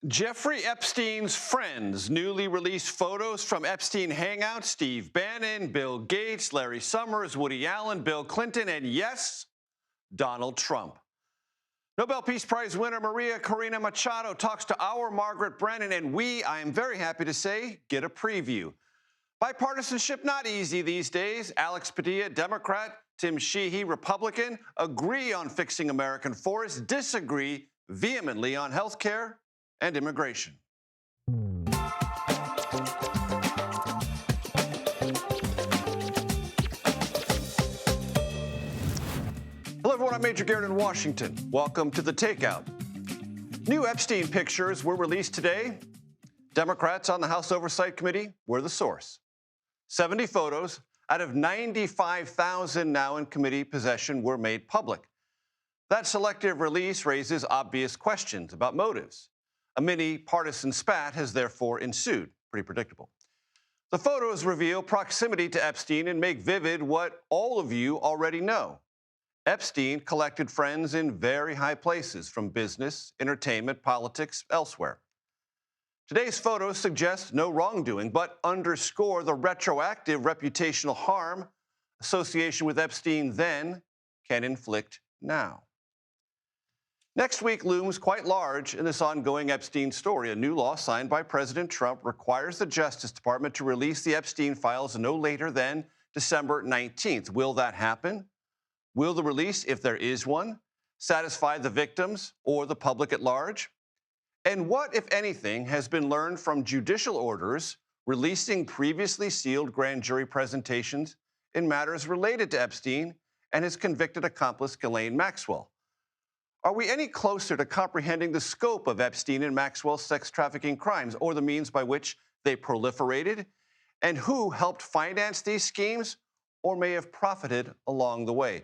Jeffrey Epstein's friends, newly released photos from Epstein hangouts, Steve Bannon, Bill Gates, Larry Summers, Woody Allen, Bill Clinton, and yes, Donald Trump. Nobel Peace Prize winner Maria Corina Machado talks to our Margaret Brennan, and we, I am very happy to say, get a preview. Bipartisanship not easy these days. Alex Padilla, Democrat, Tim Sheehy, Republican, agree on fixing American forests, disagree vehemently on health care and immigration. Hello, everyone. I'm Major Garrett in Washington. Welcome to the Takeout. New Epstein pictures were released today. Democrats on the House Oversight Committee were the source. 70 photos out of 95,000 now in committee possession were made public. That selective release raises obvious questions about motives. A mini partisan spat has therefore ensued. Pretty predictable. The photos reveal proximity to Epstein and make vivid what all of you already know. Epstein collected friends in very high places, from business, entertainment, politics, elsewhere. Today's photos suggest no wrongdoing, but underscore the retroactive reputational harm association with Epstein then can inflict now. Next week looms quite large in this ongoing Epstein story. A new law signed by President Trump requires the Justice Department to release the Epstein files no later than December 19th. Will that happen? Will the release, if there is one, satisfy the victims or the public at large? And what, if anything, has been learned from judicial orders releasing previously sealed grand jury presentations in matters related to Epstein and his convicted accomplice, Ghislaine Maxwell? Are we any closer to comprehending the scope of Epstein and Maxwell's sex trafficking crimes, or the means by which they proliferated, and who helped finance these schemes or may have profited along the way?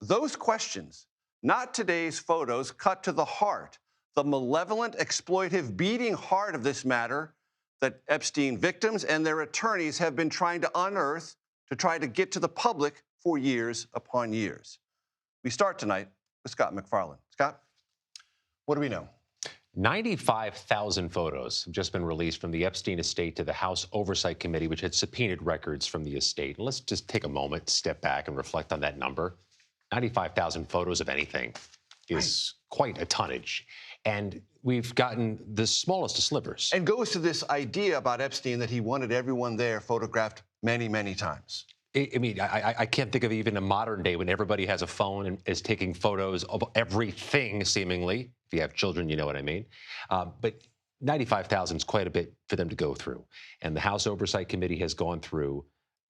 Those questions, not today's photos, cut to the heart, the malevolent, exploitive, beating heart of this matter that Epstein victims and their attorneys have been trying to unearth to try to get to the public for years upon years. We start tonight with Scott McFarland. Scott, what do we know? 95,000 photos have just been released from the Epstein estate to the House Oversight Committee, which had subpoenaed records from the estate. And let's just take a moment, step back, and reflect on that number. 95,000 photos of anything is quite a tonnage. And we've gotten the smallest of slivers. And goes to this idea about Epstein that he wanted everyone there photographed many, many times. I mean, I can't think of even a modern day when everybody has a phone and is taking photos of everything, seemingly. If you have children, you know what I mean. But 95,000 is quite a bit for them to go through. And the House Oversight Committee has gone through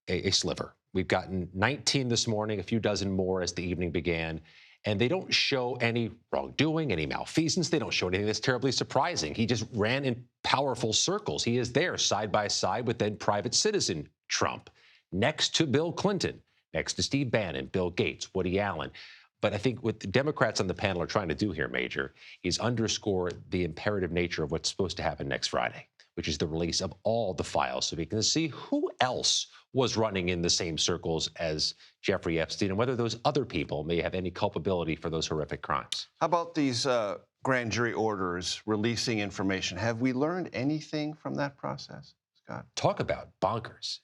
a sliver. We've gotten 19 this morning, a few dozen more as the evening began. And they don't show any wrongdoing, any malfeasance. They don't show anything that's terribly surprising. He just ran in powerful circles. He is there side by side with then private citizen Trump, next to Bill Clinton, next to Steve Bannon, Bill Gates, Woody Allen. But I think what the Democrats on the panel are trying to do here, Major, is underscore the imperative nature of what's supposed to happen next Friday, which is the release of all the files so we can see who else was running in the same circles as Jeffrey Epstein and whether those other people may have any culpability for those horrific crimes. How about these grand jury orders releasing information? Have we learned anything from that process, Scott? Talk about bonkers.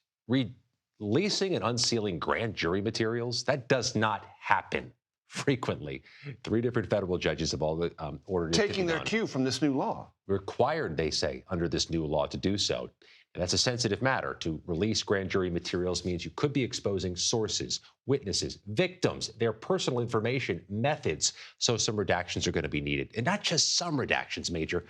Releasing and unsealing grand jury materials, that does not happen frequently. 3 different federal judges have all ordered it. Taking their cue from this new law. Required, they say, under this new law to do so. And that's a sensitive matter. To release grand jury materials means you could be exposing sources, witnesses, victims, their personal information, methods. So some redactions are going to be needed. And not just some redactions, Major.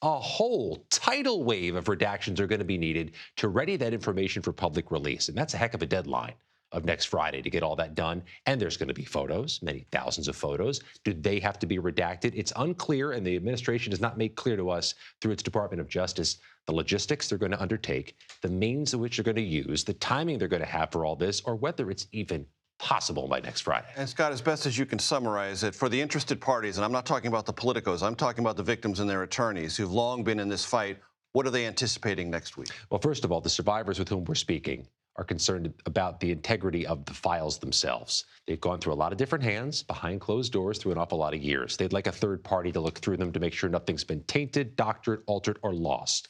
A whole tidal wave of redactions are going to be needed to ready that information for public release. And that's a heck of a deadline of next Friday to get all that done. And there's going to be photos, many thousands of photos. Do they have to be redacted? It's unclear, and the administration has not made clear to us through its Department of Justice the logistics they're going to undertake, the means of which they're going to use, the timing they're going to have for all this, or whether it's even possible by next Friday. And Scott, as best as you can summarize it, for the interested parties, and I'm not talking about the politicos, I'm talking about the victims and their attorneys who've long been in this fight, what are they anticipating next week? Well, first of all, the survivors with whom we're speaking are concerned about the integrity of the files themselves. They've gone through a lot of different hands, behind closed doors, through an awful lot of years. They'd like a third party to look through them to make sure nothing's been tainted, doctored, altered, or lost.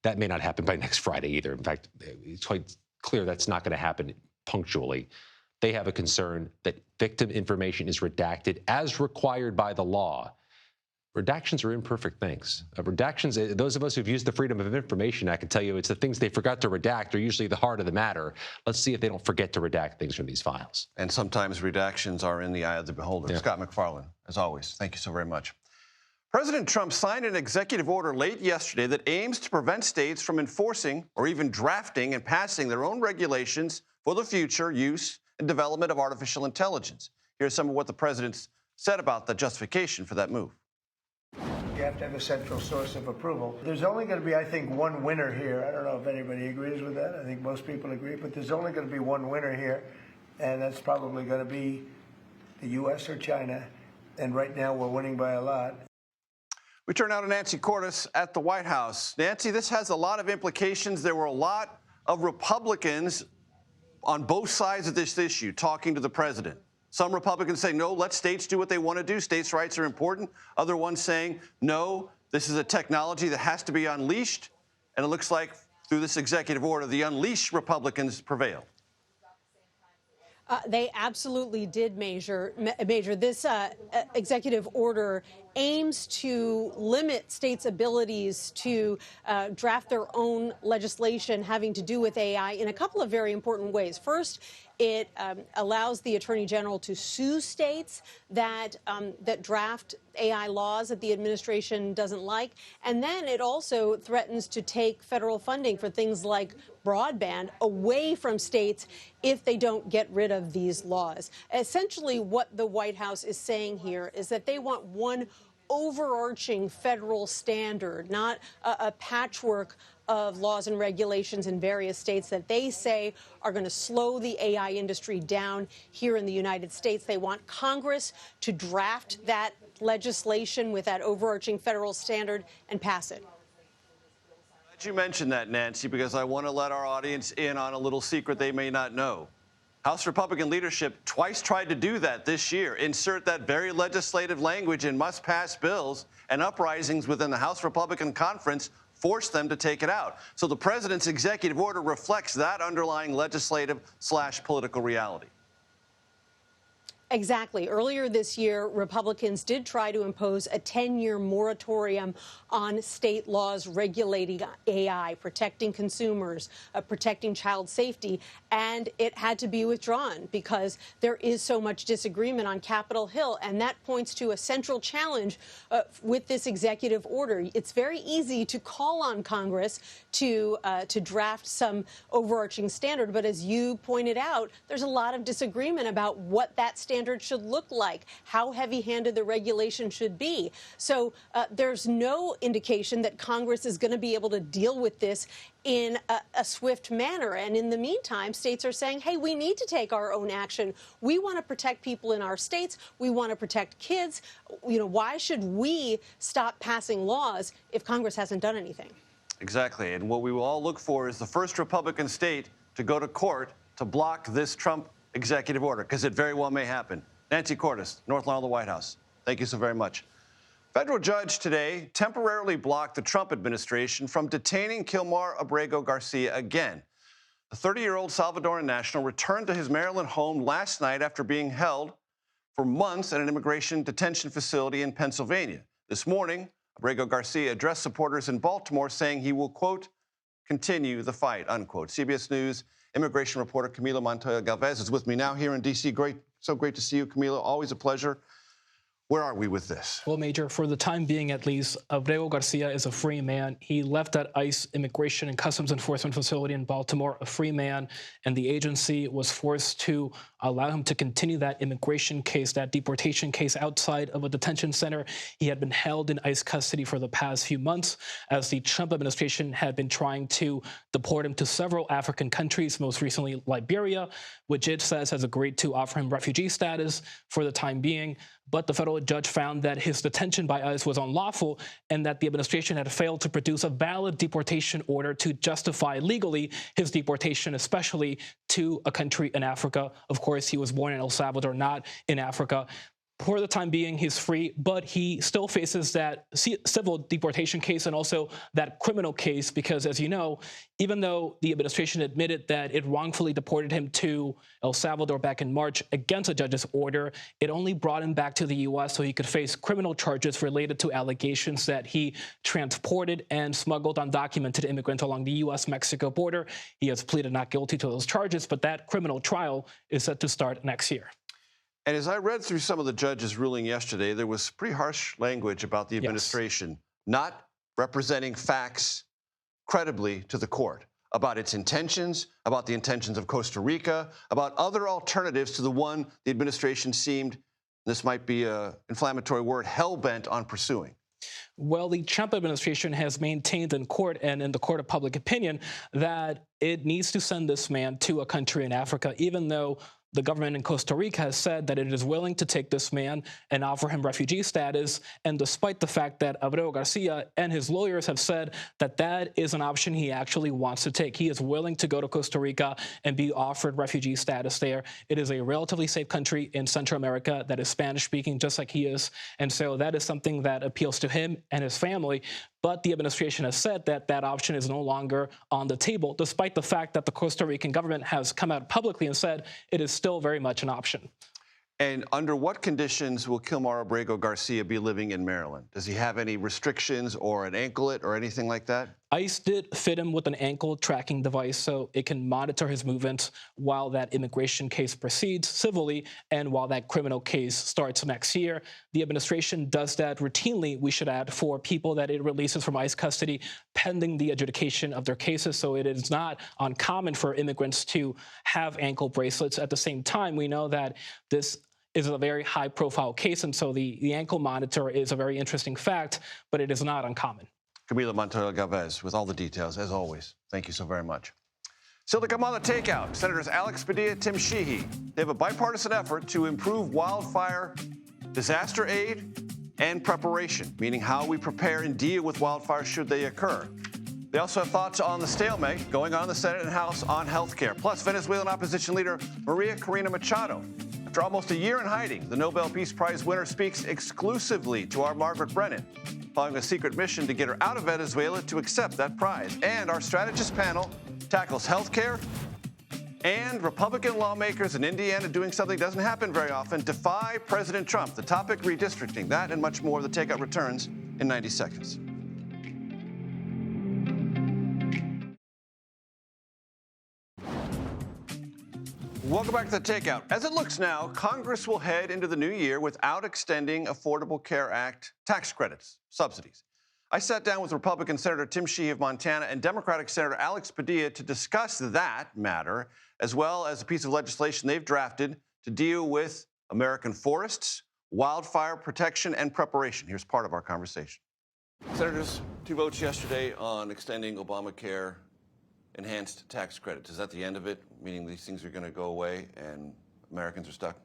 That may not happen by next Friday either. In fact, it's quite clear that's not going to happen punctually. They have a concern that victim information is redacted as required by the law. Redactions are imperfect things. Redactions, those of us who've used the Freedom of Information Act can tell you it's the things they forgot to redact are usually the heart of the matter. Let's see if they don't forget to redact things from these files. And sometimes redactions are in the eye of the beholder. Yeah. Scott MacFarlane, as always, thank you so very much. President Trump signed an executive order late yesterday that aims to prevent states from enforcing or even drafting and passing their own regulations for the future use and development of artificial intelligence. Here's some of what the president said about the justification for that move. You have to have a central source of approval. There's only going to be, I think, one winner here. I don't know if anybody agrees with that. I think most people agree, but there's only going to be one winner here, and that's probably going to be the U.S. or China. And right now, we're winning by a lot. We turn now to Nancy Cordes at the White House. Nancy, this has a lot of implications. There were a lot of Republicans on both sides of this issue talking to the president. Some Republicans say, no, let states do what they want to do. States' rights are important. Other ones saying, no, this is a technology that has to be unleashed. And it looks like through this executive order, the unleashed Republicans prevailed. They absolutely did Major. This executive order aims to limit states' abilities to draft their own legislation having to do with AI in a couple of very important ways. First, it allows the Attorney General to sue states that draft AI laws that the administration doesn't like. And then it also threatens to take federal funding for things like broadband away from states if they don't get rid of these laws. Essentially, what the White House is saying here is that they want one overarching federal standard, not a patchwork of laws and regulations in various states that they say are going to slow the AI industry down here in the United States. They want Congress to draft that legislation with that overarching federal standard and pass it. Glad you mentioned that, Nancy, because I want to let our audience in on a little secret they may not know. House Republican leadership twice tried to do that this year, insert that very legislative language in must-pass bills, and uprisings within the House Republican Conference forced them to take it out. So the president's executive order reflects that underlying legislative/political reality. Exactly. Earlier this year, Republicans did try to impose a 10-year moratorium on state laws regulating AI, protecting consumers, protecting child safety, and it had to be withdrawn because there is so much disagreement on Capitol Hill, and that points to a central challenge with this executive order. It's very easy to call on Congress to draft some overarching standard, but as you pointed out, there's a lot of disagreement about what that standard should look like, how heavy-handed the regulation should be. So there's no indication that Congress is going to be able to deal with this in a swift manner. And in the meantime, states are saying, hey, we need to take our own action. We want to protect people in our states. We want to protect kids. You know, why should we stop passing laws if Congress hasn't done anything? Exactly. And what we will all look for is the first Republican state to go to court to block this Trump executive order, because it very well may happen. Nancy Cordes, North Lawn of the White House. Thank you so very much. Federal judge today temporarily blocked the Trump administration from detaining Kilmar Abrego Garcia again. The 30-year-old Salvadoran national returned to his Maryland home last night after being held for months at an immigration detention facility in Pennsylvania. This morning, Abrego Garcia addressed supporters in Baltimore saying he will, quote, continue the fight, unquote. CBS News immigration reporter Camila Montoya Galvez is with me now here in D.C. So great to see you, Camila. Always a pleasure. Where are we with this? Well, Major, for the time being at least, Abrego Garcia is a free man. He left that ICE Immigration and Customs Enforcement facility in Baltimore a free man, and the agency was forced to allow him to continue that immigration case, that deportation case outside of a detention center. He had been held in ICE custody for the past few months as the Trump administration had been trying to deport him to several African countries, most recently Liberia, which it says has agreed to offer him refugee status for the time being. but the federal judge found that his detention by ICE was unlawful and that the administration had failed to produce a valid deportation order to justify legally his deportation, especially to a country in Africa. Of course, he was born in El Salvador, not in Africa. For the time being, he's free, but he still faces that civil deportation case and also that criminal case because, as you know, even though the administration admitted that it wrongfully deported him to El Salvador back in March against a judge's order, it only brought him back to the U.S. so he could face criminal charges related to allegations that he transported and smuggled undocumented immigrants along the U.S.-Mexico border. He has pleaded not guilty to those charges, but that criminal trial is set to start next year. And as I read through some of the judge's ruling yesterday, there was pretty harsh language about the administration not representing facts credibly to the court about its intentions, about the intentions of Costa Rica, about other alternatives to the one the administration seemed, this might be an inflammatory word, hell-bent on pursuing. Well, the Trump administration has maintained in court and in the court of public opinion that it needs to send this man to a country in Africa, even though the government in Costa Rica has said that it is willing to take this man and offer him refugee status. And despite the fact that Abreu Garcia and his lawyers have said that that is an option he actually wants to take, he is willing to go to Costa Rica and be offered refugee status there. It is a relatively safe country in Central America that is Spanish-speaking, just like he is. And so that is something that appeals to him and his family. But the administration has said that that option is no longer on the table, despite the fact that the Costa Rican government has come out publicly and said it is still very much an option. And under what conditions will Kilmar Abrego Garcia be living in Maryland? Does he have any restrictions or an anklet or anything like that? ICE did fit him with an ankle tracking device so it can monitor his movements while that immigration case proceeds civilly and while that criminal case starts next year. The administration does that routinely, we should add, for people that it releases from ICE custody pending the adjudication of their cases. So it is not uncommon for immigrants to have ankle bracelets. At the same time, we know that this is a very high-profile case, and so the ankle monitor is a very interesting fact, but it is not uncommon. Camila Montoya Galvez with all the details, as always. Thank you so very much. Still to come on the Takeout, Senators Alex Padilla, Tim Sheehy. They have a bipartisan effort to improve wildfire disaster aid and preparation, meaning how we prepare and deal with wildfires should they occur. They also have thoughts on the stalemate going on in the Senate and House on health care, plus Venezuelan opposition leader Maria Corina Machado. After almost a year in hiding, the Nobel Peace Prize winner speaks exclusively to our Margaret Brennan, following a secret mission to get her out of Venezuela to accept that prize. And our strategist panel tackles health care and Republican lawmakers in Indiana doing something that doesn't happen very often, defy President Trump. The topic, redistricting. That and much more. The Takeout returns in 90 seconds. Welcome back to the Takeout. As it looks now, Congress will head into the new year without extending Affordable Care Act tax credits, subsidies. I sat down with Republican Senator Tim Sheehy of Montana and Democratic Senator Alex Padilla to discuss that matter, as well as a piece of legislation they've drafted to deal with American forests, wildfire protection, and preparation. Here's part of our conversation. Senators, 2 votes yesterday on extending Obamacare enhanced tax credits. Is that the end of it, meaning these things are going to go away and Americans are stuck?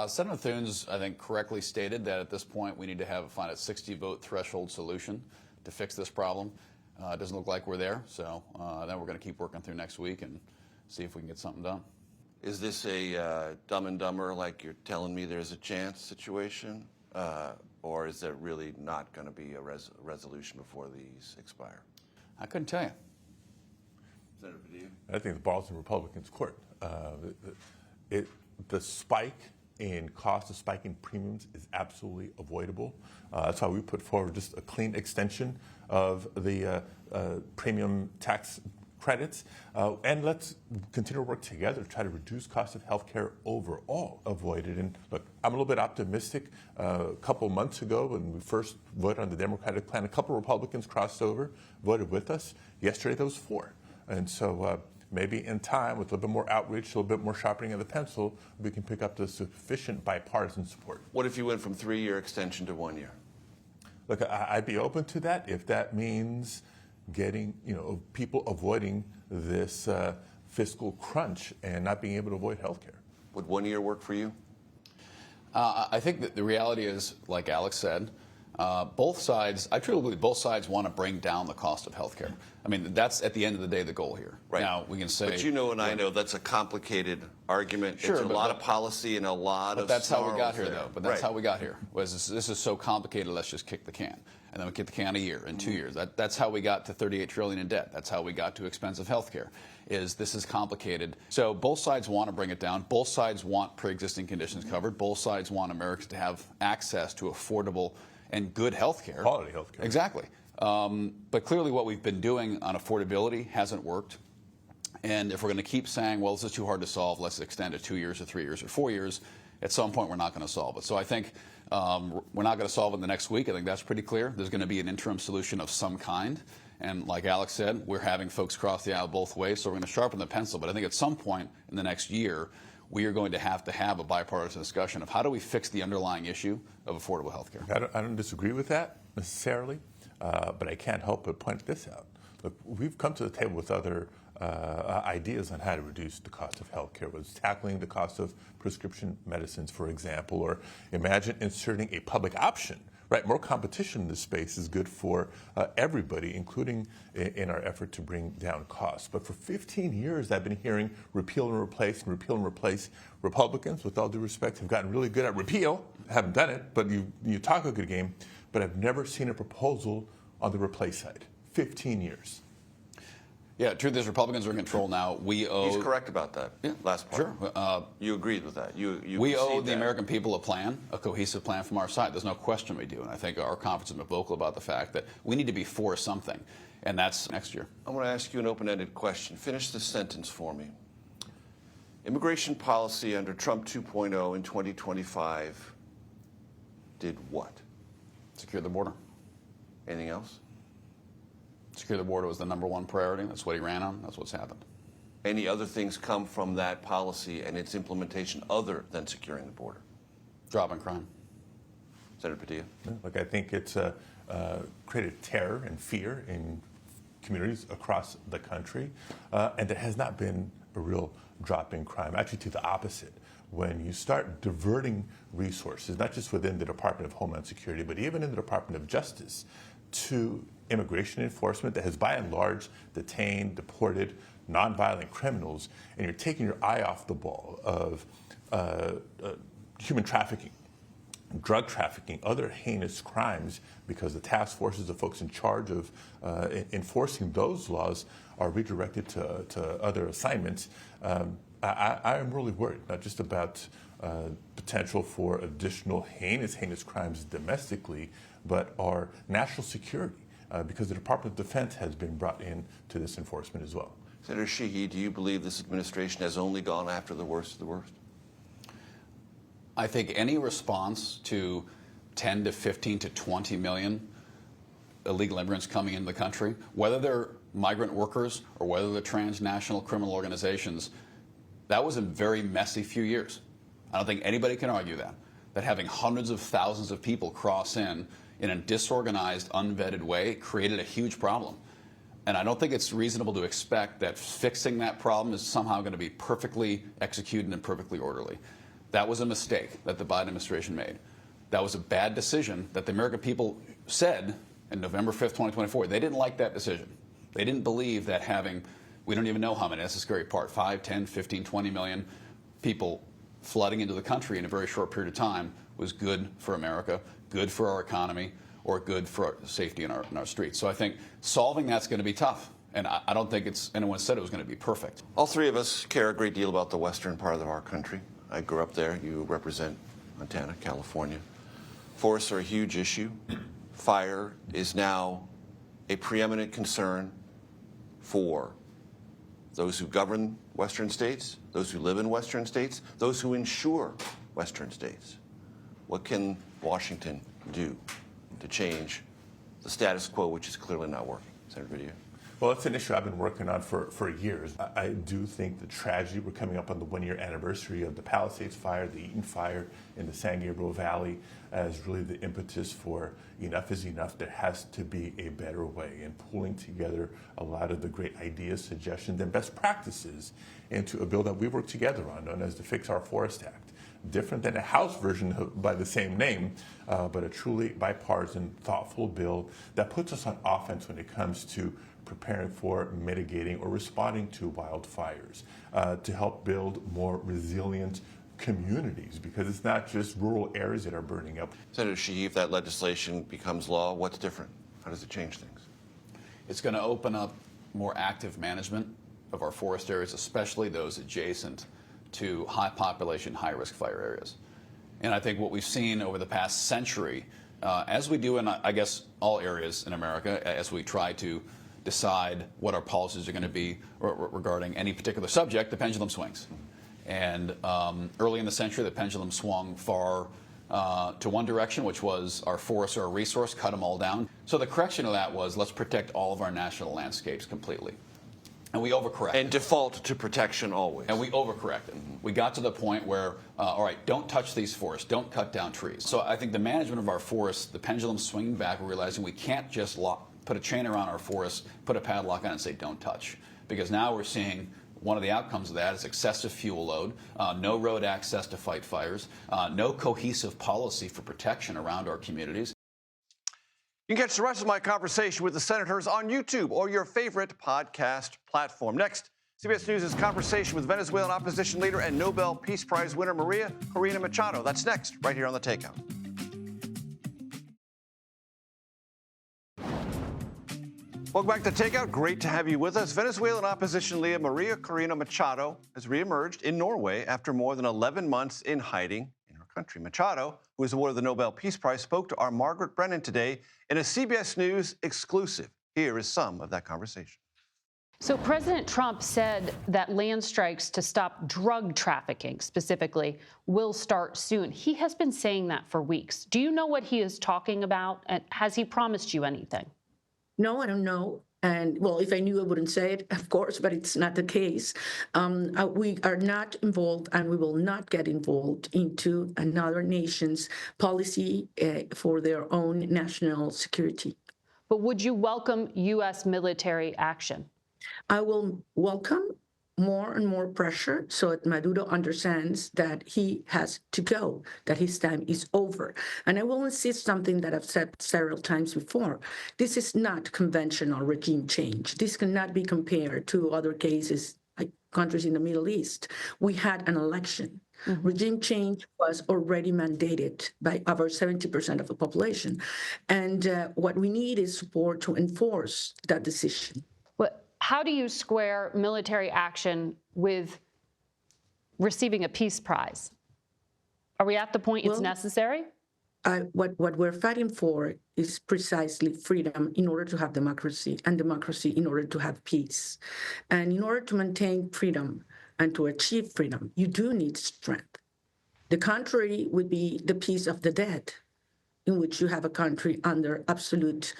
Senator Thunes, I think, correctly stated that at this point we need to find a 60-vote threshold solution to fix this problem. It doesn't look like we're there, so then we're going to keep working through next week and see if we can get something done. Is this a dumb and dumber, like you're telling me there's a chance situation, or is there really not going to be a resolution before these expire? I couldn't tell you. Senator Padilla? I think the ball's in Republicans' court. The spike in cost, the spike in premiums is absolutely avoidable. That's why we put forward just a clean extension of the premium tax credits. And let's continue to work together to try to reduce cost of health care overall, avoid it. And look, I'm a little bit optimistic. A couple months ago, when we first voted on the Democratic plan, a couple Republicans crossed over, voted with us. Yesterday, there was 4. And so maybe in time, with a little bit more outreach, a little bit more sharpening of the pencil, we can pick up the sufficient bipartisan support. What if you went from 3-year extension to 1 year? Look, I'd be open to that if that means getting, people avoiding this fiscal crunch and not being able to avoid health care. Would 1 year work for you? I think that the reality is, like Alex said, both sides, I truly believe both sides want to bring down the cost of health care. I mean, that's at the end of the day the goal here. Right. Now, we can say... But you know and I know that's a complicated argument. Sure, it's a lot of policy and a lot of that's how we got here, there. though. But that's how we got here. Was this is so complicated, let's just kick the can. And then we kick the can a year, in 2 years. That's how we got to $38 trillion in debt. That's how we got to expensive health care. This is complicated. So both sides want to bring it down. Both sides want pre-existing conditions covered. Both sides want Americans to have access to affordable and good health care. Quality health care. Exactly. But clearly what we've been doing on affordability hasn't worked. And if we're going to keep saying, well, this is too hard to solve, let's extend it 2 years or 3 years or 4 years, at some point we're not going to solve it. So I think we're not going to solve it the next week. I think that's pretty clear. There's going to be an interim solution of some kind. And like Alex said, we're having folks cross the aisle both ways, so we're going to sharpen the pencil. But I think at some point in the next year, we are going to have a bipartisan discussion of how do we fix the underlying issue of affordable health care. I don't disagree with that necessarily, but I can't help but point this out. Look, we've come to the table with other ideas on how to reduce the cost of health care, whether it's tackling the cost of prescription medicines, for example, or imagine inserting a public option. Right, more competition in this space is good for everybody, including in our effort to bring down costs. But for 15 years, I've been hearing repeal and replace and repeal and replace. Republicans, with all due respect, have gotten really good at repeal. Haven't done it, but you talk a good game. But I've never seen a proposal on the replace side. 15 years. Yeah, truth is, Republicans are in control now. We owe. He's correct about that. Yeah, last part. Sure. You agreed with that. We owe the American people a plan, a cohesive plan from our side. There's no question we do. And I think our conference has been vocal about the fact that we need to be for something. And that's next year. I want to ask you an open-ended question. Finish this sentence for me. Immigration policy under Trump 2.0 in 2025 did what? Secure the border. Anything else? Secure the border was the #1 priority. That's what he ran on. That's what's happened. Any other things come from that policy and its implementation other than securing the border? Drop in crime. Senator Padilla? Look, I think it's created terror and fear in communities across the country, and there has not been a real drop in crime. Actually, to the opposite. When you start diverting resources, not just within the Department of Homeland Security, but even in the Department of Justice, to immigration enforcement that has by and large detained, deported, nonviolent criminals, and you're taking your eye off the ball of human trafficking, drug trafficking, other heinous crimes, because the task forces, the folks in charge of enforcing those laws are redirected to other assignments. I am really worried, not just about potential for additional heinous crimes domestically, but our national security, because the Department of Defense has been brought in to this enforcement as well. Senator Sheehy, do you believe this administration has only gone after the worst of the worst? I think any response to 10 to 15 to 20 million illegal immigrants coming into the country, whether they're migrant workers or whether they're transnational criminal organizations, that was a very messy few years. I don't think anybody can argue that having hundreds of thousands of people cross in a disorganized, unvetted way created a huge problem. And I don't think it's reasonable to expect that fixing that problem is somehow going to be perfectly executed and perfectly orderly. That was a mistake that the Biden administration made. That was a bad decision that the American people said in November 5th, 2024. They didn't like that decision. They didn't believe that having, we don't even know how many, that's the scary part, 5, 10, 15, 20 million people flooding into the country in a very short period of time was good for America, good for our economy, or good for our safety in our streets. So I think solving that's going to be tough. And I don't think anyone said it was going to be perfect. All three of us care a great deal about the western part of our country. I grew up there. You represent Montana, California. Forests are a huge issue. Fire is now a preeminent concern for those who govern western states, those who live in western states, those who insure western states. What can Washington do to change the status quo, which is clearly not working? Senator Padilla. Well, it's an issue I've been working on for years. I do think the tragedy, we're coming up on the 1-year anniversary of the Palisades Fire, the Eaton Fire in the San Gabriel Valley, as really the impetus for enough is enough. There has to be a better way, and pulling together a lot of the great ideas, suggestions, and best practices into a bill that we worked together on, known as the Fix Our Forest Act. different than a House version by the same name, but a truly bipartisan, thoughtful bill that puts us on offense when it comes to preparing for, mitigating, or responding to wildfires, to help build more resilient communities, because it's not just rural areas that are burning up. Senator Sheehy, if that legislation becomes law, what's different? How does it change things? It's going to open up more active management of our forest areas, especially those adjacent to high population, high risk fire areas. And I think what we've seen over the past century, as we do in, I guess, all areas in America, as we try to decide what our policies are going to be regarding any particular subject, the pendulum swings. And early in the century, the pendulum swung far to one direction, which was our forests are a resource, cut them all down. So the correction of that was, let's protect all of our national landscapes completely. And we overcorrected. And default to protection always. And we overcorrected. We got to the point where, all right, don't touch these forests, don't cut down trees. So I think the management of our forests, the pendulum swinging back, we're realizing we can't just put a chain around our forests, put a padlock on it and say don't touch. Because now we're seeing one of the outcomes of that is excessive fuel load, no road access to fight fires, no cohesive policy for protection around our communities. You can catch the rest of my conversation with the senators on YouTube or your favorite podcast platform. Next, CBS News' conversation with Venezuelan opposition leader and Nobel Peace Prize winner Maria Corina Machado. That's next, right here on The Takeout. Welcome back to Takeout. Great to have you with us. Venezuelan opposition leader Maria Corina Machado has reemerged in Norway after more than 11 months in hiding in her country. Machado, who was awarded the Nobel Peace Prize, spoke to our Margaret Brennan today in a CBS News exclusive. Here is some of that conversation. So President Trump said that land strikes to stop drug trafficking specifically will start soon. He has been saying that for weeks. Do you know what he is talking about? And has he promised you anything? No, I don't know. And well, if I knew, I wouldn't say it, of course, but it's not the case. We are not involved, and we will not get involved into another nation's policy for their own national security. But would you welcome U.S. military action? I will welcome more and more pressure so that Maduro understands that he has to go, that his time is over. And I will insist something that I've said several times before. This is not conventional regime change. This cannot be compared to other cases like countries in the Middle East. We had an election. Mm-hmm. Regime change was already mandated by over 70% of the population. And what we need is support to enforce that decision. How do you square military action with receiving a peace prize? Are we at the point it's necessary? What we're fighting for is precisely freedom in order to have democracy, and democracy in order to have peace. And in order to maintain freedom and to achieve freedom, you do need strength. The contrary would be the peace of the dead, in which you have a country under absolute,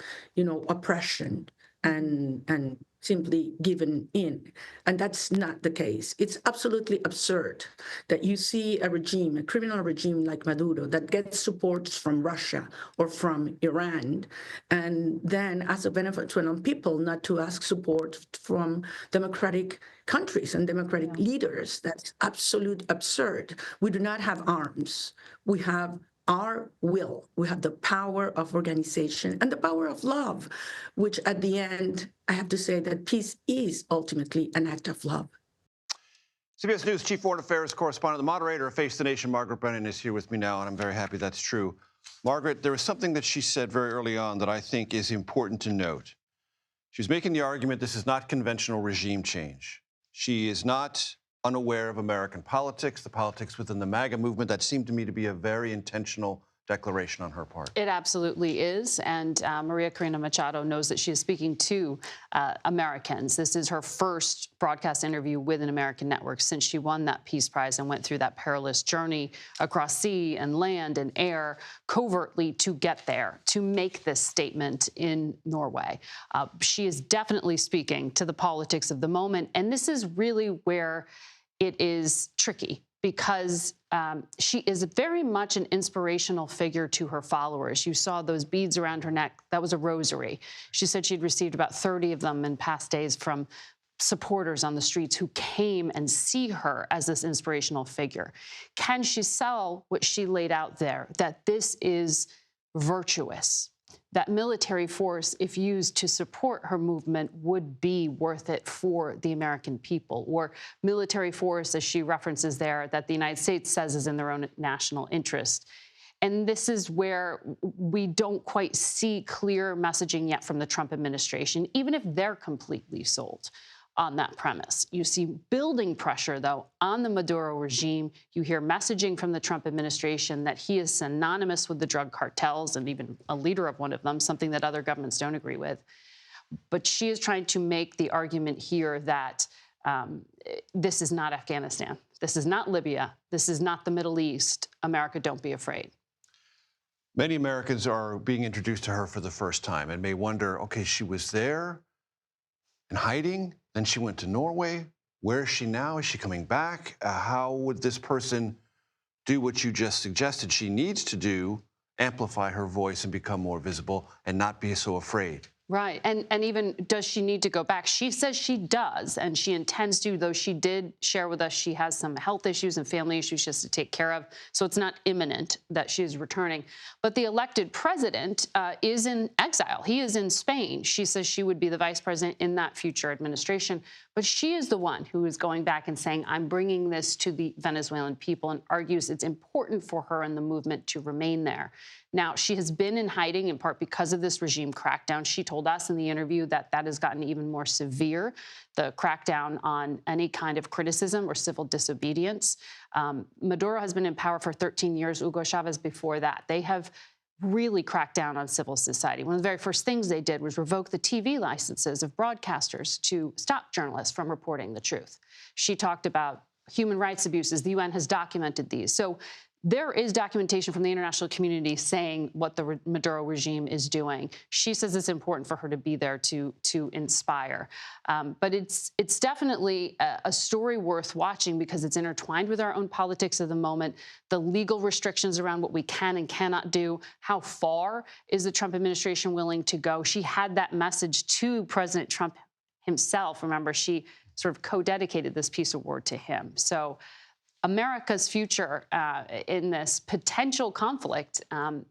oppression and simply given in. And that's not the case. It's absolutely absurd that you see a regime, a criminal regime like Maduro, that gets support from Russia or from Iran, and then as a Venezuelan people not to ask support from democratic countries and democratic leaders. That's absolute absurd. We do not have arms. We have our will. We have the power of organization and the power of love, which at the end, I have to say that peace is ultimately an act of love. CBS News Chief Foreign Affairs Correspondent, the moderator of Face the Nation, Margaret Brennan, is here with me now, and I'm very happy that's true. Margaret, there was something that she said very early on that I think is important to note. She was making the argument this is not conventional regime change. She is not unaware of American politics, the politics within the MAGA movement. That seemed to me to be a very intentional declaration on her part. It absolutely is. And Maria Corina Machado knows that she is speaking to Americans. This is her first broadcast interview with an American network since she won that Peace Prize and went through that perilous journey across sea and land and air covertly to get there, to make this statement in Norway. She is definitely speaking to the politics of the moment. And this is really where it is tricky, because she is very much an inspirational figure to her followers. You saw those beads around her neck. That was a rosary. She said she'd received about 30 of them in past days from supporters on the streets who came and see her as this inspirational figure. Can she sell what she laid out there, that this is virtuous, that military force, if used to support her movement, would be worth it for the American people, or military force, as she references there, that the United States says is in their own national interest? And this is where we don't quite see clear messaging yet from the Trump administration, even if they're completely sold on that premise. You see building pressure, though, on the Maduro regime. You hear messaging from the Trump administration that he is synonymous with the drug cartels and even a leader of one of them, something that other governments don't agree with. But she is trying to make the argument here that this is not Afghanistan. This is not Libya. This is not the Middle East. America, don't be afraid. Many Americans are being introduced to her for the first time and may wonder, okay, she was there in hiding, then she went to Norway. Where is she now? Is she coming back? How would this person do what you just suggested she needs to do, amplify her voice and become more visible and not be so afraid? Right. And even, does she need to go back? She says she does, and she intends to, though she did share with us she has some health issues and family issues she has to take care of. So it's not imminent that she is returning. But the elected president is in exile. He is in Spain. She says she would be the vice president in that future administration. But she is the one who is going back and saying, I'm bringing this to the Venezuelan people, and argues it's important for her and the movement to remain there. Now, she has been in hiding in part because of this regime crackdown. She told us in the interview that that has gotten even more severe, the crackdown on any kind of criticism or civil disobedience. Maduro has been in power for 13 years, Hugo Chavez before that. They have really cracked down on civil society. One of the very first things they did was revoke the TV licenses of broadcasters to stop journalists from reporting the truth. She talked about human rights abuses. The UN has documented these. So there is documentation from the international community saying what the Maduro regime is doing. She says it's important for her to be there to inspire. But it's definitely a story worth watching because it's intertwined with our own politics of the moment, the legal restrictions around what we can and cannot do. How far is the Trump administration willing to go? She had that message to President Trump himself. Remember, she sort of co-dedicated this peace award to him. So America's future in this potential conflict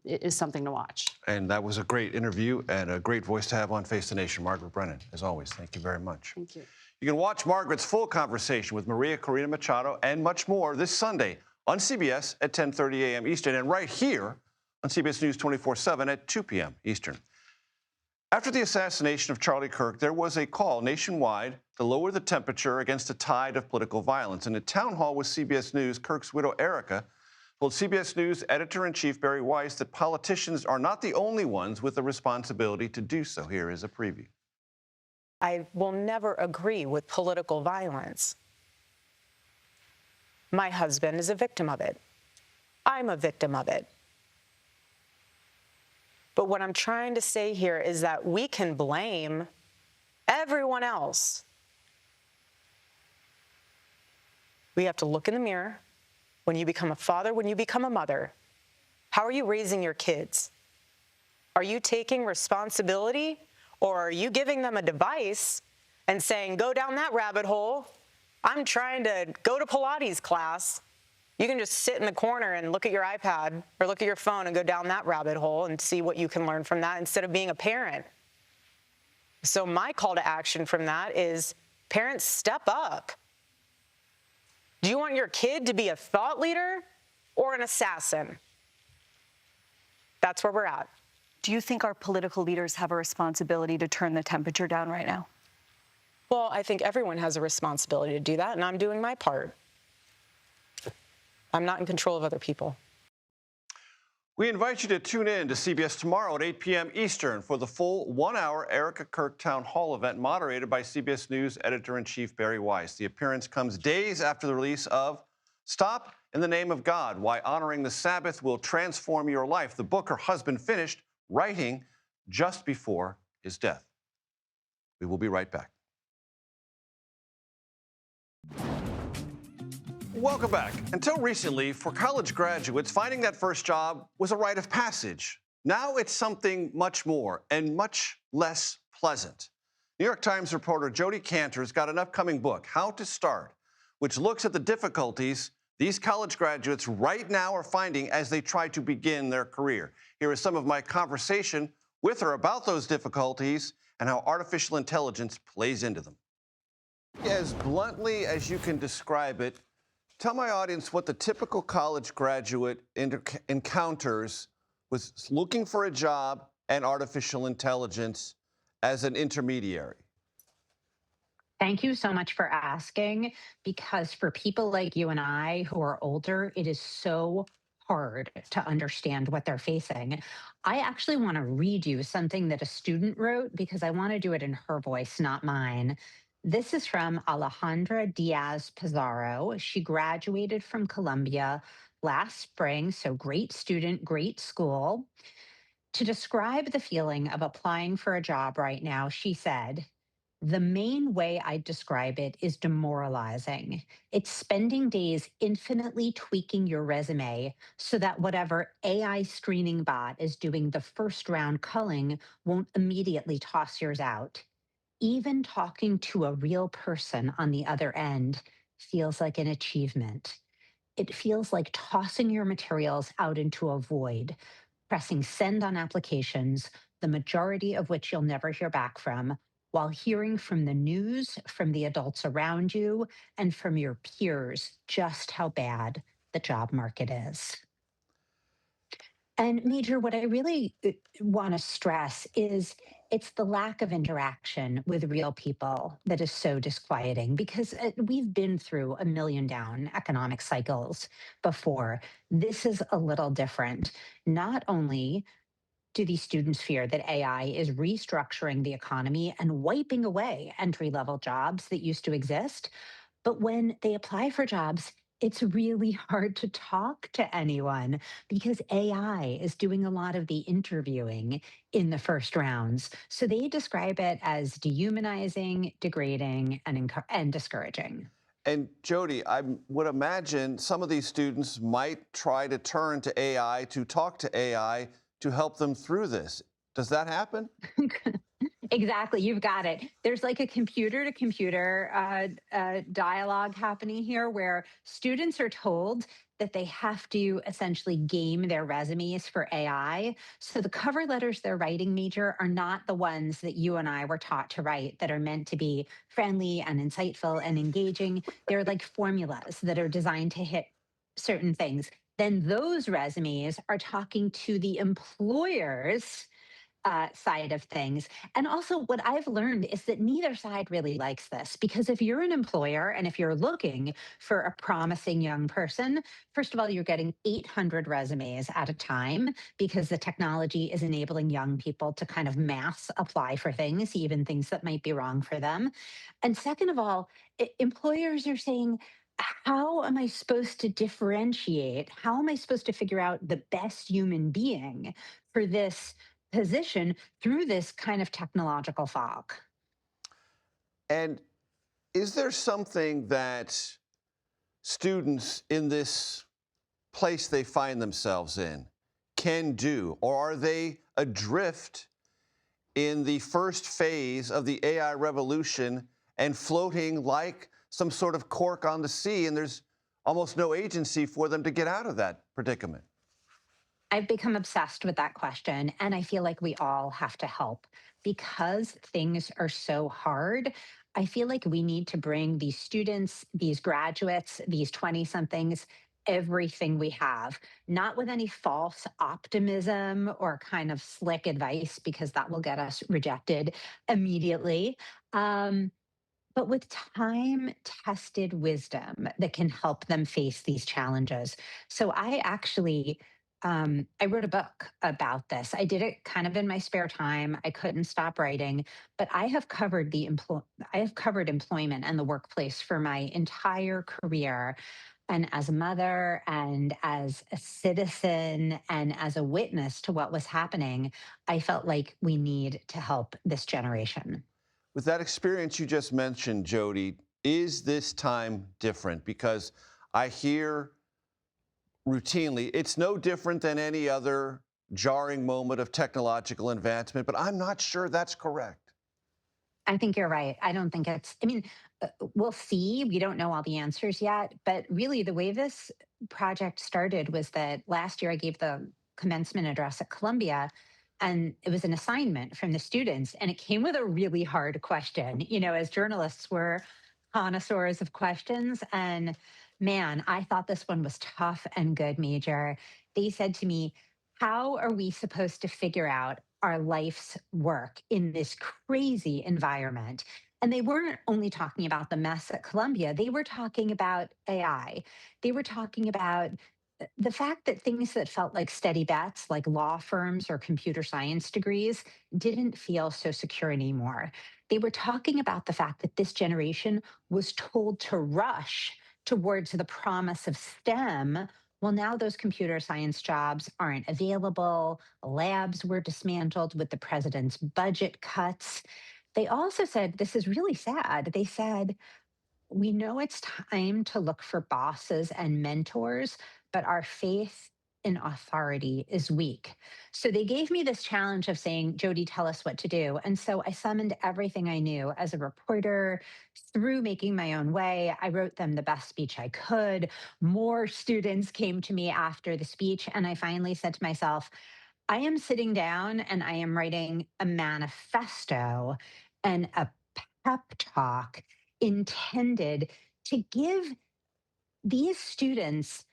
is something to watch. And that was a great interview and a great voice to have on Face the Nation. Margaret Brennan, as always, thank you very much. Thank you. You can watch Margaret's full conversation with Maria Corina Machado and much more this Sunday on CBS at 10:30 a.m. Eastern and right here on CBS News 24/7 at 2 p.m. Eastern. After the assassination of Charlie Kirk, there was a call nationwide to lower the temperature against a tide of political violence. In a town hall with CBS News, Kirk's widow, Erica, told CBS News editor-in-chief Barry Weiss that politicians are not the only ones with the responsibility to do so. Here is a preview. I will never agree with political violence. My husband is a victim of it. I'm a victim of it. But what I'm trying to say here is that we can blame everyone else. We have to look in the mirror. When you become a father, when you become a mother, how are you raising your kids? Are you taking responsibility, or are you giving them a device and saying, go down that rabbit hole? I'm trying to go to Pilates class. You can just sit in the corner and look at your iPad or look at your phone and go down that rabbit hole and see what you can learn from that instead of being a parent. So my call to action from that is, parents, step up. Do you want your kid to be a thought leader or an assassin? That's where we're at. Do you think our political leaders have a responsibility to turn the temperature down right now? Well, I think everyone has a responsibility to do that, and I'm doing my part. I'm not in control of other people. We invite you to tune in to CBS tomorrow at 8 p.m. Eastern for the full one-hour Erica Kirk Town Hall event moderated by CBS News editor-in-chief Barry Weiss. The appearance comes days after the release of Stop in the Name of God, Why Honoring the Sabbath Will Transform Your Life, the book her husband finished writing just before his death. We will be right back. Welcome back. Until recently, for college graduates, finding that first job was a rite of passage. Now it's something much more and much less pleasant. New York Times reporter Jodi Kantor's got an upcoming book, How to Start, which looks at the difficulties these college graduates right now are finding as they try to begin their career. Here is some of my conversation with her about those difficulties and how artificial intelligence plays into them. As bluntly as you can describe it, tell my audience what the typical college graduate encounters with looking for a job and artificial intelligence as an intermediary. Thank you so much for asking, because for people like you and I who are older, it is so hard to understand what they're facing. I actually want to read you something that a student wrote because I want to do it in her voice, not mine. This is from Alejandra Diaz Pizarro. She graduated from Columbia last spring, so great student, great school. To describe the feeling of applying for a job right now, she said, "The main way I describe it is demoralizing. It's spending days infinitely tweaking your resume so that whatever AI screening bot is doing the first round culling won't immediately toss yours out. Even talking to a real person on the other end feels like an achievement. It feels like tossing your materials out into a void, pressing send on applications, the majority of which you'll never hear back from, while hearing from the news, from the adults around you, and from your peers just how bad the job market is." And Major, what I really want to stress is it's the lack of interaction with real people that is so disquieting, because we've been through a million down economic cycles before. This is a little different. Not only do these students fear that AI is restructuring the economy and wiping away entry level jobs that used to exist, but when they apply for jobs, it's really hard to talk to anyone because AI is doing a lot of the interviewing in the first rounds. So they describe it as dehumanizing, degrading, and discouraging. And Jodi, I would imagine some of these students might try to turn to AI, to talk to AI to help them through this. Does that happen? Exactly, you've got it. There's like a computer to computer dialogue happening here where students are told that they have to essentially game their resumes for AI. So the cover letters they're writing, Major, are not the ones that you and I were taught to write that are meant to be friendly and insightful and engaging. They're like formulas that are designed to hit certain things. Then those resumes are talking to the employers side of things. And also, what I've learned is that neither side really likes this, because if you're an employer and if you're looking for a promising young person, first of all, you're getting 800 resumes at a time because the technology is enabling young people to kind of mass apply for things, even things that might be wrong for them. And second of all, employers are saying, how am I supposed to differentiate? How am I supposed to figure out the best human being for this position through this kind of technological fog? And is there something that students in this place they find themselves in can do, or are they adrift in the first phase of the AI revolution and floating like some sort of cork on the sea, and there's almost no agency for them to get out of that predicament? I've become obsessed with that question, and I feel like we all have to help because things are so hard. I feel like we need to bring these students, these graduates, these 20 somethings, everything we have, not with any false optimism or kind of slick advice, because that will get us rejected immediately. Um, but with time tested wisdom that can help them face these challenges. So I wrote a book about this. I did it kind of in my spare time. I couldn't stop writing, but I have covered employment and the workplace for my entire career. And as a mother and as a citizen and as a witness to what was happening, I felt like we need to help this generation. With that experience you just mentioned, Jodi, is this time different? Because I hear routinely, it's no different than any other jarring moment of technological advancement, but I'm not sure that's correct. I think you're right. I don't think it's, I mean, we'll see. We don't know all the answers yet. But really, the way this project started was that last year I gave the commencement address at Columbia, and it was an assignment from the students. And it came with a really hard question. You know, as journalists, we're connoisseurs of questions. And man, I thought this one was tough and good, Major. They said to me, how are we supposed to figure out our life's work in this crazy environment? And they weren't only talking about the mess at Columbia, they were talking about AI. They were talking about the fact that things that felt like steady bets, like law firms or computer science degrees, didn't feel so secure anymore. They were talking about the fact that this generation was told to rush towards the promise of STEM. Well, now those computer science jobs aren't available. Labs were dismantled with the president's budget cuts. They also said, this is really sad. They said, we know it's time to look for bosses and mentors, but our faith in authority is weak. So they gave me this challenge of saying, Jody, tell us what to do. And so I summoned everything I knew as a reporter through making my own way. I wrote them the best speech I could. More students came to me after the speech. And I finally said to myself, I am sitting down and I am writing a manifesto and a pep talk intended to give these students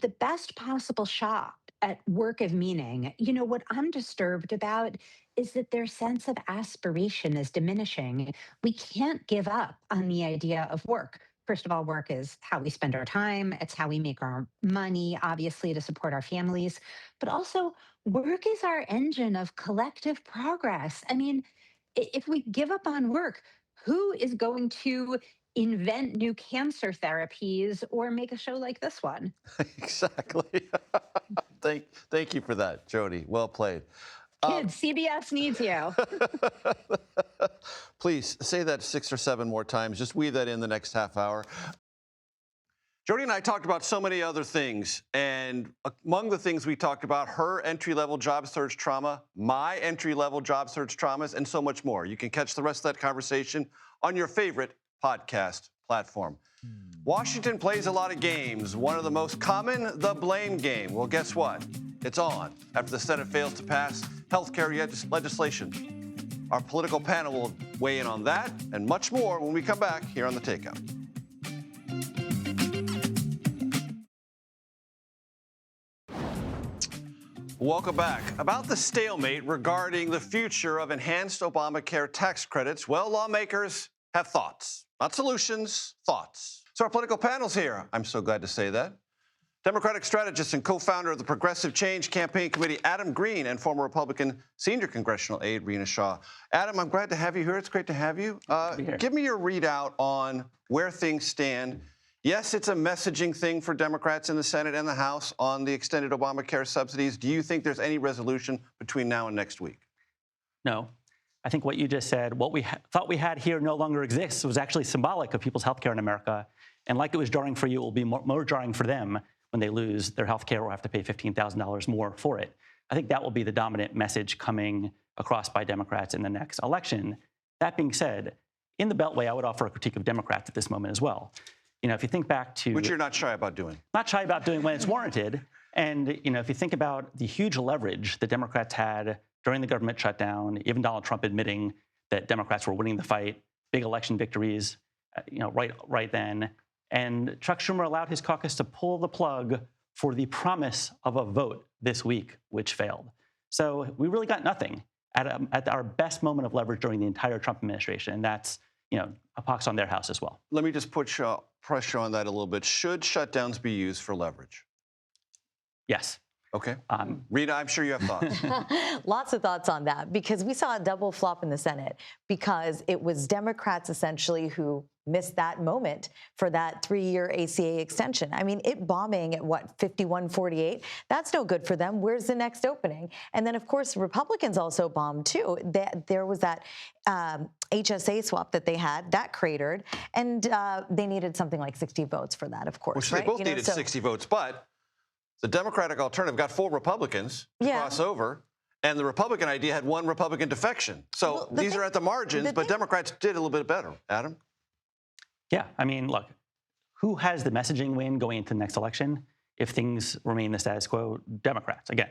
the best possible shot at work of meaning. You know, what I'm disturbed about is that their sense of aspiration is diminishing. We can't give up on the idea of work. First of all, work is how we spend our time. It's how we make our money, obviously, to support our families. But also, work is our engine of collective progress. I mean, if we give up on work, who is going to invent new cancer therapies or make a show like this one? Exactly. Thank you for that, Jody. Well played. Kids, CBS needs you. Please say that 6 or 7 more times. Just weave that in the next half hour. Jody and I talked about so many other things, and among the things we talked about, her entry-level job search trauma, my entry-level job search traumas, and so much more. You can catch the rest of that conversation on your favorite podcast platform. Washington plays a lot of games. One of the most common, the blame game. Well, guess what? It's on after the Senate fails to pass health care legislation. Our political panel will weigh in on that and much more when we come back here on The Takeout. Welcome back. About the stalemate regarding the future of enhanced Obamacare tax credits, well, lawmakers have thoughts. Not solutions, thoughts. So our political panel's here. I'm so glad to say that. Democratic strategist and co-founder of the Progressive Change Campaign Committee, Adam Green, and former Republican senior congressional aide, Rena Shaw. Adam, I'm glad to have you here. It's great to have you. Give me your readout on where things stand. Yes, it's a messaging thing for Democrats in the Senate and the House on the extended Obamacare subsidies. Do you think there's any resolution between now and next week? No. I think what you just said, what we thought we had here no longer exists, was actually symbolic of people's health care in America. And like it was jarring for you, it will be more jarring for them when they lose their health care or have to pay $15,000 more for it. I think that will be the dominant message coming across by Democrats in the next election. That being said, in the Beltway, I would offer a critique of Democrats at this moment as well. You know, if you think back to— Which you're not shy about doing. Not shy about doing when it's warranted. And, you know, if you think about the huge leverage the Democrats had during the government shutdown, even Donald Trump admitting that Democrats were winning the fight, big election victories, you know, right then. And Chuck Schumer allowed his caucus to pull the plug for the promise of a vote this week, which failed. So we really got nothing at our best moment of leverage during the entire Trump administration. And that's, you know, a pox on their house as well. Let me just put pressure on that a little bit. Should shutdowns be used for leverage? Yes. Okay. Rita, I'm sure you have thoughts. Lots of thoughts on that, because we saw a double flop in the Senate because it was Democrats essentially who missed that moment for that 3-year ACA extension. I mean, it bombing at what, 51-48? That's no good for them. Where's the next opening? And then, of course, Republicans also bombed too. There was that HSA swap that they had, that cratered, and they needed something like 60 votes for that, of course. Which right? they both needed 60 votes, but the Democratic alternative got 4 Republicans to cross over, And the Republican idea had one Republican defection. So Well, these are at the margins, but Democrats did a little bit better. Adam? Yeah, I mean, look, who has the messaging win going into the next election if things remain the status quo? Democrats. Again,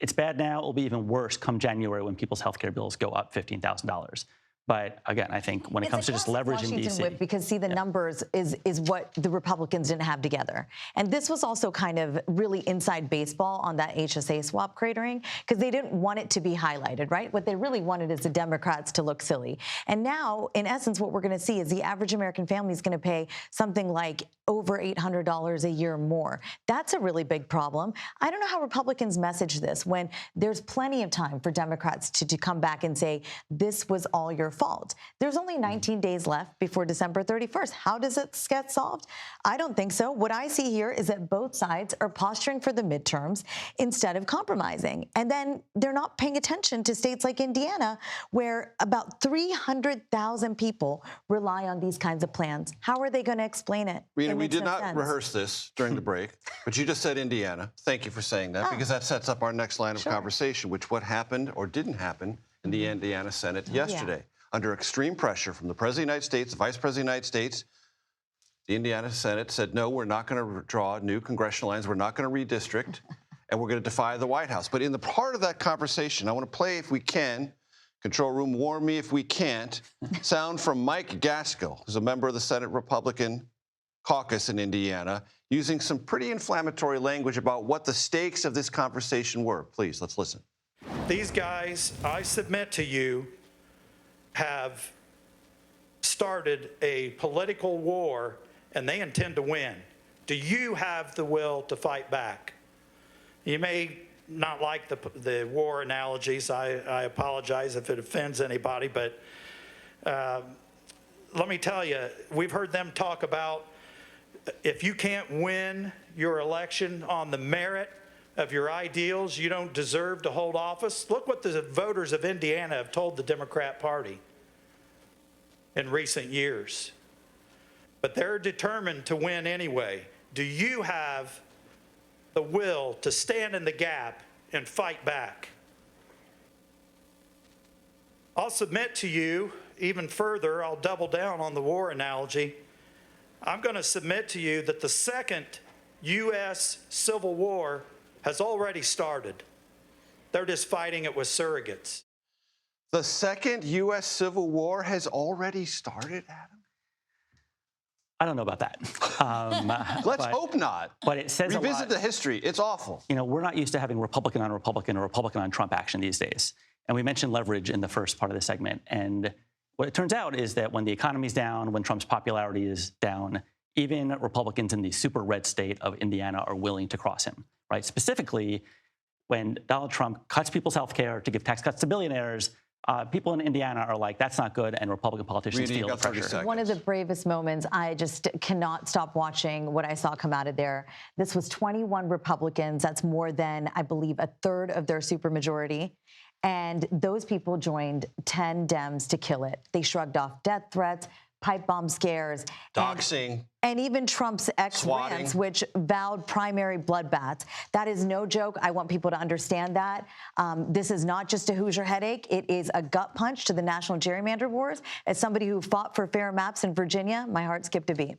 it's bad now. It'll be even worse come January when people's health care bills go up $15,000. But again, I think when it comes to just leverage in D.C. Whip, because see, the numbers is what the Republicans didn't have together. And this was also kind of really inside baseball on that HSA swap cratering, because they didn't want it to be highlighted, right? What they really wanted is the Democrats to look silly. And now, in essence, what we're going to see is the average American family is going to pay something like over $800 a year more. That's a really big problem. I don't know how Republicans message this when there's plenty of time for Democrats to come back and say, this was all your fault. There's only 19 days left before December 31st. How does it get solved? I don't think so. What I see here is that both sides are posturing for the midterms instead of compromising. And then they're not paying attention to states like Indiana, where about 300,000 people rely on these kinds of plans. How are they going to explain it? Rena, we did not rehearse this during the break, but you just said Indiana. Thank you for saying that, because that sets up our next line of conversation, which what happened or didn't happen in the Indiana Senate yesterday. Under extreme pressure from the President of the United States, the Vice President of the United States, the Indiana Senate said, no, we're not going to draw new congressional lines. We're not going to redistrict, and we're going to defy the White House. But in the part of that conversation, I want to play, if we can, control room, warn me if we can't, sound from Mike Gaskill, who's a member of the Senate Republican caucus in Indiana, using some pretty inflammatory language about what the stakes of this conversation were. Please, let's listen. These guys, I submit to you, have started a political war, and they intend to win. Do you have the will to fight back? You may not like the war analogies. I apologize if it offends anybody, but let me tell you, we've heard them talk about if you can't win your election on the merit of your ideals, you don't deserve to hold office. Look what the voters of Indiana have told the Democrat Party in recent years. But they're determined to win anyway. Do you have the will to stand in the gap and fight back? I'll submit to you even further, I'll double down on the war analogy. I'm going to submit to you that the second U.S. Civil War has already started. They're just fighting it with surrogates. The second U.S. Civil War has already started, Adam? I don't know about that. Let's hope not. But it says revisit the history. It's awful. You know, we're not used to having Republican on Republican or Republican on Trump action these days. And we mentioned leverage in the first part of the segment. And what it turns out is that when the economy's down, when Trump's popularity is down, even Republicans in the super red state of Indiana are willing to cross him, right? Specifically, when Donald Trump cuts people's health care to give tax cuts to billionaires, people in Indiana are like, that's not good, and Republican politicians feel the pressure. One of the bravest moments, I just cannot stop watching what I saw come out of there. This was 21 Republicans. That's more than, I believe, a third of their supermajority. And those people joined 10 Dems to kill it. They shrugged off death threats, pipe bomb scares. Doxing. And even Trump's ex-rants, which vowed primary bloodbaths. That is no joke. I want people to understand that. This is not just a Hoosier headache. It is a gut punch to the national gerrymander wars. As somebody who fought for fair maps in Virginia, my heart skipped a beat.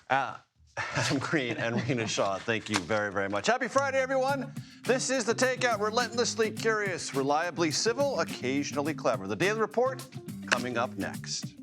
Adam Green and Rena Shaw, thank you very, very much. Happy Friday, everyone. This is The Takeout, relentlessly curious, reliably civil, occasionally clever. The Daily Report coming up next.